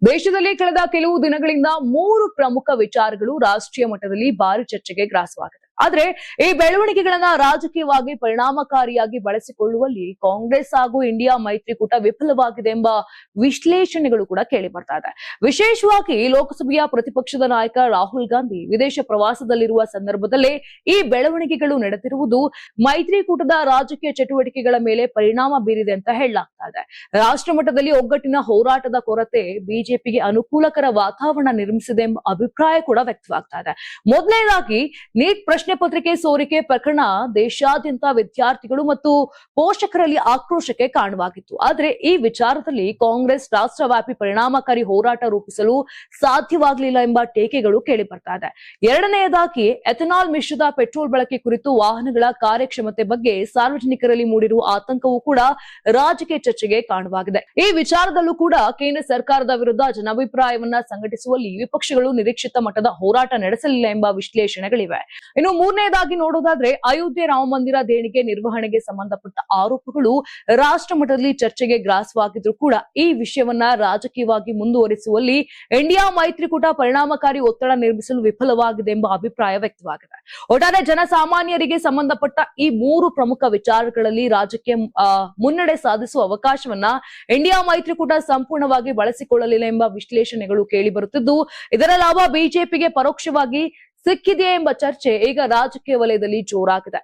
ದೇಶದಲ್ಲಿ ಕಳೆದ ಕೆಲವು ದಿನಗಳಿಂದ 3 ಪ್ರಮುಖ ವಿಚಾರಗಳು ರಾಷ್ಟ್ರೀಯ ಮಟ್ಟದಲ್ಲಿ ಭಾರಿ ಚರ್ಚೆಗೆ ಗ್ರಾಸವಾಗಿದೆ. ಆದ್ರೆ ಈ ಬೆಳವಣಿಗೆಗಳನ್ನ ರಾಜಕೀಯವಾಗಿ ಪರಿಣಾಮಕಾರಿಯಾಗಿ ಬಳಸಿಕೊಳ್ಳುವಲ್ಲಿ ಕಾಂಗ್ರೆಸ್ ಹಾಗೂ ಇಂಡಿಯಾ ಮೈತ್ರಿಕೂಟ ವಿಫಲವಾಗಿದೆ ಎಂಬ ವಿಶ್ಲೇಷಣೆಗಳು ಕೂಡ ಕೇಳಿ ಬರ್ತಾ ಇದೆ. ವಿಶೇಷವಾಗಿ ಲೋಕಸಭೆಯ ಪ್ರತಿಪಕ್ಷದ ನಾಯಕ ರಾಹುಲ್ ಗಾಂಧಿ ವಿದೇಶ ಪ್ರವಾಸದಲ್ಲಿರುವ ಸಂದರ್ಭದಲ್ಲೇ ಈ ಬೆಳವಣಿಗೆಗಳು ನಡೆದಿರುವುದು ಮೈತ್ರಿಕೂಟದ ರಾಜಕೀಯ ಚಟುವಟಿಕೆಗಳ ಮೇಲೆ ಪರಿಣಾಮ ಬೀರಿದೆ ಅಂತ ಹೇಳಲಾಗ್ತಾ ಇದೆ. ರಾಷ್ಟ್ರ ಮಟ್ಟದಲ್ಲಿ ಒಗ್ಗಟ್ಟಿನ ಹೋರಾಟದ ಕೊರತೆ ಬಿಜೆಪಿಗೆ ಅನುಕೂಲಕರ ವಾತಾವರಣ ನಿರ್ಮಿಸಿದೆ ಎಂಬ ಅಭಿಪ್ರಾಯ ಕೂಡ ವ್ಯಕ್ತವಾಗ್ತಾ ಇದೆ. ಮೊದಲನೇದಾಗಿ ನೀಟ್ ಪ್ರಶ್ನೆ ಪತ್ರಿಕೆ ಸೋರಿಕೆ ಪ್ರಕರಣ ದೇಶಾದ್ಯಂತ ವಿದ್ಯಾರ್ಥಿಗಳು ಮತ್ತು ಪೋಷಕರಲ್ಲಿ ಆಕ್ರೋಶಕ್ಕೆ ಕಾರಣವಾಗಿತ್ತು. ಆದರೆ ಈ ವಿಚಾರದಲ್ಲಿ ಕಾಂಗ್ರೆಸ್ ರಾಷ್ಟ್ರವ್ಯಾಪಿ ಪರಿಣಾಮಕಾರಿ ಹೋರಾಟ ರೂಪಿಸಲು ಸಾಧ್ಯವಾಗಲಿಲ್ಲ ಎಂಬ ಟೀಕೆಗಳು ಕೇಳಿ ಬರ್ತಾ ಇದೆ. ಎರಡನೆಯದಾಗಿ ಎಥೆನಾಲ್ ಮಿಶ್ರಿತ ಪೆಟ್ರೋಲ್ ಬಳಕೆ ಕುರಿತು ವಾಹನಗಳ ಕಾರ್ಯಕ್ಷಮತೆ ಬಗ್ಗೆ ಸಾರ್ವಜನಿಕರಲ್ಲಿ ಮೂಡಿರುವ ಆತಂಕವೂ ಕೂಡ ರಾಜಕೀಯ ಚರ್ಚೆಗೆ ಕಾರಣವಾಗಿದೆ. ಈ ವಿಚಾರದಲ್ಲೂ ಕೂಡ ಕೇಂದ್ರ ಸರ್ಕಾರದ ವಿರುದ್ಧ ಜನಾಭಿಪ್ರಾಯವನ್ನ ಸಂಘಟಿಸುವಲ್ಲಿ ವಿಪಕ್ಷಗಳು ನಿರೀಕ್ಷಿತ ಮಟ್ಟದ ಹೋರಾಟ ನಡೆಸಲಿಲ್ಲ ಎಂಬ ವಿಶ್ಲೇಷಣೆಗಳಿವೆ. ಇನ್ನು ಮೂರನೇದಾಗಿ ನೋಡೋದಾದ್ರೆ ಅಯೋಧ್ಯೆ ರಾಮ ಮಂದಿರ ದೇಣಿಗೆ ನಿರ್ವಹಣೆಗೆ ಸಂಬಂಧಪಟ್ಟ ಆರೋಪಗಳು ರಾಷ್ಟ್ರ ಮಟ್ಟದಲ್ಲಿ ಚರ್ಚೆಗೆ ಗ್ರಾಸವಾಗಿದ್ರು ಕೂಡ ಈ ವಿಷಯವನ್ನ ರಾಜಕೀಯವಾಗಿ ಮುಂದುವರಿಸುವಲ್ಲಿ ಇಂಡಿಯಾ ಮೈತ್ರಿಕೂಟ ಪರಿಣಾಮಕಾರಿ ಒತ್ತಡ ನಿರ್ಮಿಸಲು ವಿಫಲವಾಗಿದೆ ಎಂಬ ಅಭಿಪ್ರಾಯ ವ್ಯಕ್ತವಾಗಿದೆ. ಒಟ್ಟಾರೆ ಜನಸಾಮಾನ್ಯರಿಗೆ ಸಂಬಂಧಪಟ್ಟ ಈ 3 ಪ್ರಮುಖ ವಿಚಾರಗಳಲ್ಲಿ ರಾಜಕೀಯ ಮುನ್ನಡೆ ಸಾಧಿಸುವ ಅವಕಾಶವನ್ನ ಇಂಡಿಯಾ ಮೈತ್ರಿಕೂಟ ಸಂಪೂರ್ಣವಾಗಿ ಬಳಸಿಕೊಳ್ಳಲಿಲ್ಲ ಎಂಬ ವಿಶ್ಲೇಷಣೆಗಳು ಕೇಳಿ ಬರುತ್ತಿದ್ದು, ಇದರ ಲಾಭ ಬಿಜೆಪಿಗೆ ಪರೋಕ್ಷವಾಗಿ ಸಿಕ್ಕಿದೆಯೇ ಎಂಬ ಚರ್ಚೆ ಈಗ ರಾಜಕೀಯ ವಲಯದಲ್ಲಿ ಜೋರಾಗಿದೆ.